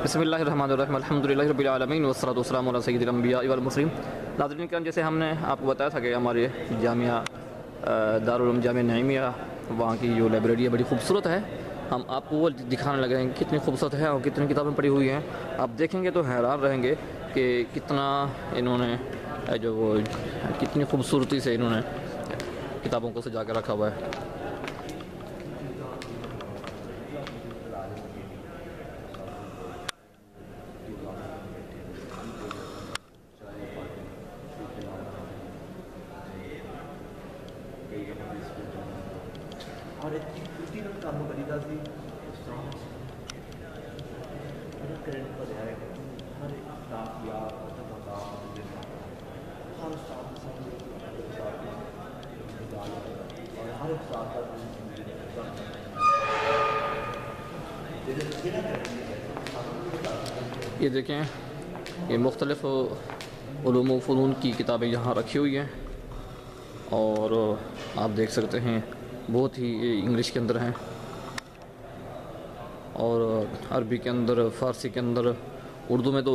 बिस्मिल्लाहिर्रहमानिर्रहीम अल्हम्दुलिल्लाहि रब्बिल आलमीन वस्सलातु वस्सलामु अला सय्यिदिल अंबिया वल मुरसलीन। नाज़रीन करम, जैसे हमने आपको बताया था कि हमारे जामिया दारुल उलूम जामिया नईमिया वहाँ की जो लाइब्रेरी है बड़ी खूबसूरत है। हम आपको वो दिखाने लगे हैं कितनी खूबसूरत है और कितनी किताबें पड़ी हुई हैं। आप देखेंगे तो हैरान रहेंगे कि कितना इन्होंने जो वो कितनी खूबसूरती से इन्होंने किताबों को सजा के रखा हुआ है। ये देखें, ये मुख्तलिफ़ उलूम व फ़नून की किताबें यहाँ रखी हुई हैं और आप देख सकते हैं बहुत ही इंग्लिश के अंदर हैं और अरबी के अंदर, फ़ारसी के अंदर, उर्दू में तो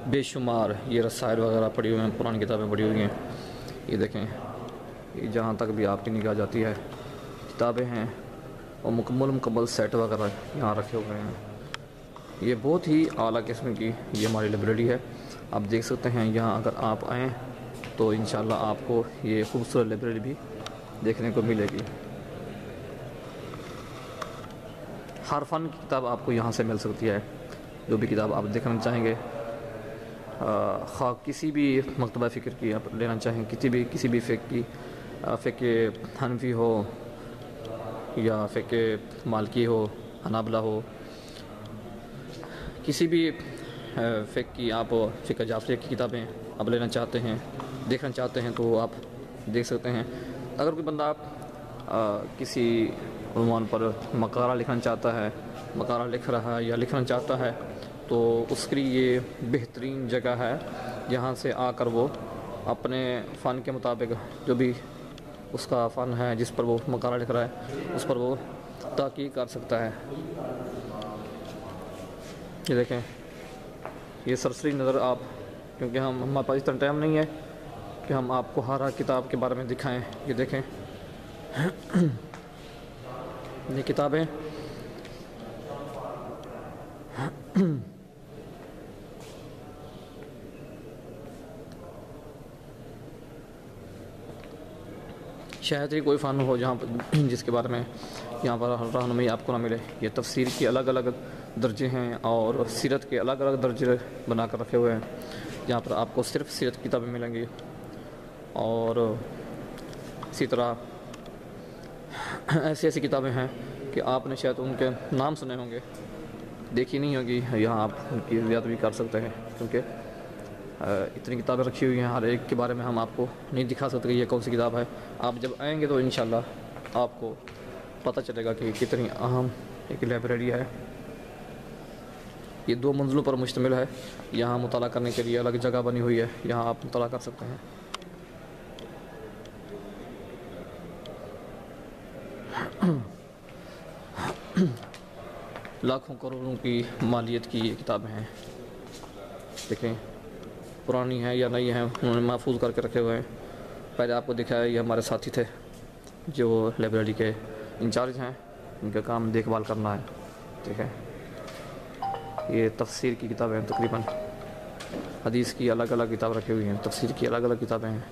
बेशुमार ये रसायल वगैरह पड़ी हुई हैं, पुरानी किताबें पड़ी हुई हैं। ये देखें, ये जहाँ तक भी आपकी निगाह जाती है किताबें हैं और मुकम्मल सेट वगैरह यहाँ रखे हुए हैं। ये बहुत ही आला किस्म की ये हमारी लाइब्रेरी है। आप देख सकते हैं यहाँ अगर आप आएँ तो इंशाल्लाह आपको ये खूबसूरत लाइब्रेरी भी देखने को मिलेगी। हर फ़न की किताब आपको यहाँ से मिल सकती है। जो भी किताब आप देखना चाहेंगे, खा किसी भी मकतबा फ़िक्र की आप लेना चाहें, किसी भी फ़िक्र हनफी हो या फ़िक्र मालिकी हो, हनाबला हो, किसी भी फ़िक्र की आप फ़िक्र जाफ़रिया की किताबें आप लेना चाहते हैं, देखना चाहते हैं तो आप देख सकते हैं। अगर कोई बंदा किसी उन्वान पर मकारा लिखना चाहता है, मकारा लिख रहा है या लिखना चाहता है तो उसके लिए ये बेहतरीन जगह है। यहाँ से आकर वो अपने फ़न के मुताबिक जो भी उसका फ़न है, जिस पर वो मकारा लिख रहा है, उस पर वो तहक़ीक़ कर सकता है। ये देखें, ये सरसरी नज़र आप, क्योंकि हमारे पास इतना टाइम नहीं है कि हम आपको हर किताब के बारे में दिखाएं। ये देखें, ये किताबें शायद ही कोई फ़न हो जहाँ पर जिसके बारे में यहाँ पर रहनुमाई आपको ना मिले। ये तफसीर की अलग अलग दर्जे हैं और सीरत के अलग अलग दर्जे बना कर रखे हुए हैं। यहाँ पर आपको सिर्फ़ सीरत की किताबें मिलेंगी और इसी तरह ऐसी किताबें हैं कि आपने शायद उनके नाम सुने होंगे, देखी नहीं होगी। यहाँ आप उनकी रियायत भी कर सकते हैं, क्योंकि इतनी किताबें रखी हुई हैं, हर एक के बारे में हम आपको नहीं दिखा सकते कि ये कौन सी किताब है। आप जब आएंगे तो इंशाल्लाह आपको पता चलेगा कि कितनी अहम एक लाइब्रेरी है। ये 2 मंजिलों पर मुश्तमिल है। यहाँ मुताला करने के लिए अलग जगह बनी हुई है, यहाँ आप मुताला कर सकते हैं। लाखों करोड़ों की मालियत की ये किताबें हैं। देखें, पुरानी है या नई है, उन्होंने महफूज करके रखे हुए हैं। पहले आपको दिखाया, ये हमारे साथी थे जो लाइब्रेरी के इंचार्ज हैं, उनका काम देखभाल करना है। ठीक है, ये तफसीर की किताबें हैं, तकरीबन हदीस की अलग अलग किताब रखी हुई हैं, तफसीर की अलग अलग किताबें हैं।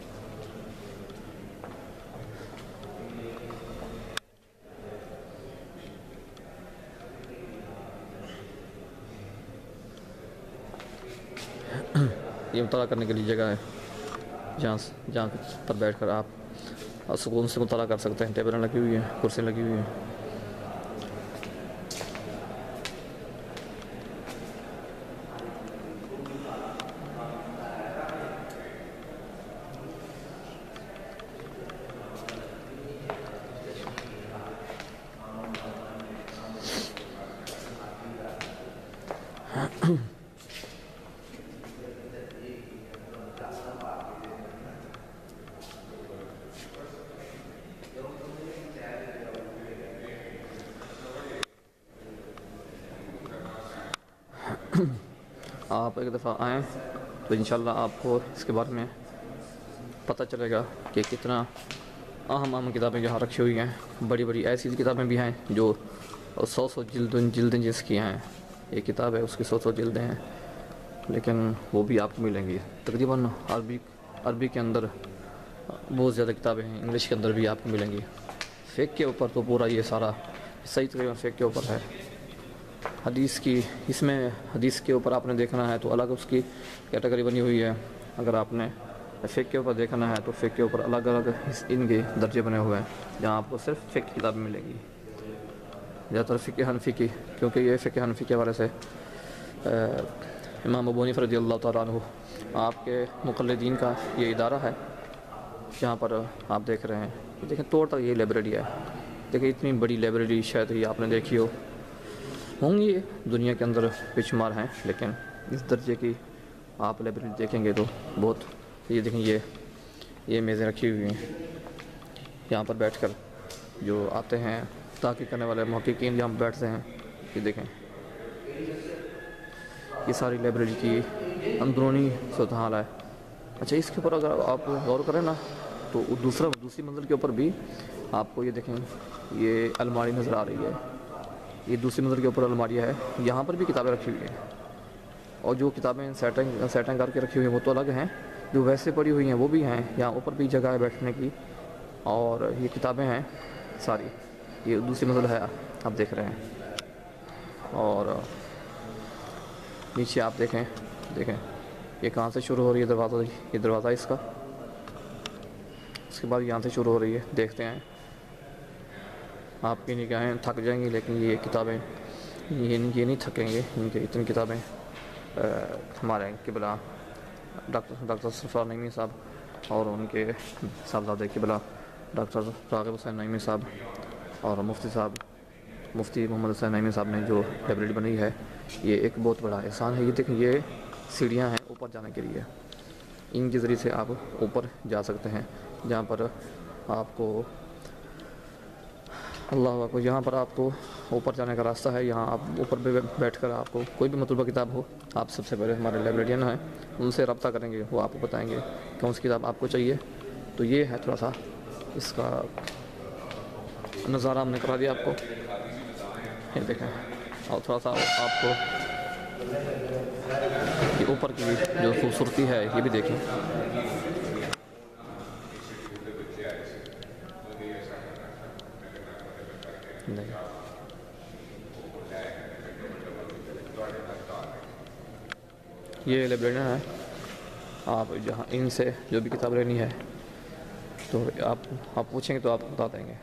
ये मुताला करने के लिए जगह है जहाँ पर बैठकर आप सुकून से मुताला कर सकते हैं। टेबलें लगी हुई हैं, कुर्सियाँ लगी हुई हैं। आप एक दफ़ा आएँ तो इंशाल्लाह आपको इसके बारे में पता चलेगा कि कितना अहम किताबें यहाँ रखी हुई हैं। बड़ी बड़ी ऐसी किताबें भी हैं जो 100 जिल्दें जिसकी हैं। एक किताब है उसकी 100 जिल्दें हैं, लेकिन वो भी आपको मिलेंगी। तकरीबन अरबी के अंदर बहुत ज़्यादा किताबें हैं, इंग्लिश के अंदर भी आपको मिलेंगी। फ़िक़्ह के ऊपर तो पूरा ये सारा सही तकरीबन फ़िक़्ह के ऊपर है। हदीस की इसमें हदीस के ऊपर आपने देखना है तो अलग उसकी कैटेगरी बनी हुई है। अगर आपने फ़िक़्ह के ऊपर देखना है तो फ़िक़्ह के ऊपर अलग अलग इनके दर्जे बने हुए हैं, जहाँ आपको सिर्फ फ़िक़्ह की किताबें मिलेंगी। ज़्यादातर फ़िक़्ह हनफ़ी की, क्योंकि ये फ़िक़्ह हनफ़ी के हवाले से इमाम अबू हनीफ़ा रज़ियल्लाहु तआला अन्हु आपके मुक़ल्लिदीन का ये इदारा है, जहाँ पर आप देख रहे हैं। देखें तोड़ तक ये लाइब्रेरी है। देखिए इतनी बड़ी लाइब्रेरी शायद ये आपने देखी होंगी दुनिया के अंदर बेशुमार हैं, लेकिन इस दर्जे की आप लाइब्रेरी देखेंगे तो बहुत। ये देखें ये मेज़ें रखी हुई हैं, यहाँ पर बैठकर जो आते हैं ताक़ी करने वाले मुहक़्क़ीन जहाँ बैठते हैं। ये देखें ये सारी लाइब्रेरी की अंदरूनी सूरत हाल है। अच्छा, इसके ऊपर अगर आप गौर करें ना तो दूसरी मंजिल के ऊपर भी आपको ये देखें ये अलमारी नज़र आ रही है। ये दूसरी मंजिल के ऊपर अलमारी है, यहाँ पर भी किताबें रखी हुई हैं। और जो किताबें सेटिंग करके रखी हुई हैं वो तो अलग हैं, जो वैसे पड़ी हुई हैं वो भी हैं। यहाँ ऊपर भी जगह है बैठने की, और ये किताबें हैं सारी। ये दूसरी मंजिल है आप देख रहे हैं। और नीचे आप देखें ये कहाँ से शुरू हो रही है दरवाज़ा। ये दरवाज़ा इसका, उसके बाद यहाँ से शुरू हो रही है। देखते हैं, आपकी निगाहें थक जाएंगी, लेकिन ये किताबें ये नहीं थकेंगे। इनके इतनी किताबें हमारे किबला डॉक्टर सरफराज नईमी साहब और उनके साहबजादे किबला डॉक्टर राग़िब हुसैन नईमी साहब और मुफ्ती मोहम्मद हुसैन नईमी साहब ने जो लाइब्रेरी बनाई है, ये एक बहुत बड़ा एहसान है। ये देखें ये सीढ़ियाँ हैं ऊपर जाने के लिए, इनके ज़रिए से आप ऊपर जा सकते हैं। जहाँ पर आपको अल्लाह को यहाँ पर आपको ऊपर जाने का रास्ता है। यहाँ आप ऊपर पे बैठकर आपको कोई भी मतलूबा किताब हो, आप सबसे पहले हमारे लाइब्रेरियन हैं उनसे रब्ता करेंगे, वो आपको बताएंगे कौन सी किताब आपको चाहिए। तो ये है थोड़ा सा इसका नज़ारा हमने करा दिया आपको, ये देखें। और थोड़ा सा आपको ये ऊपर की जो खूबसूरती है ये भी देखें। ये लाइब्रेरियन है, आप जहाँ इनसे जो भी किताब लेनी है तो आप पूछेंगे तो आपको बता देंगे।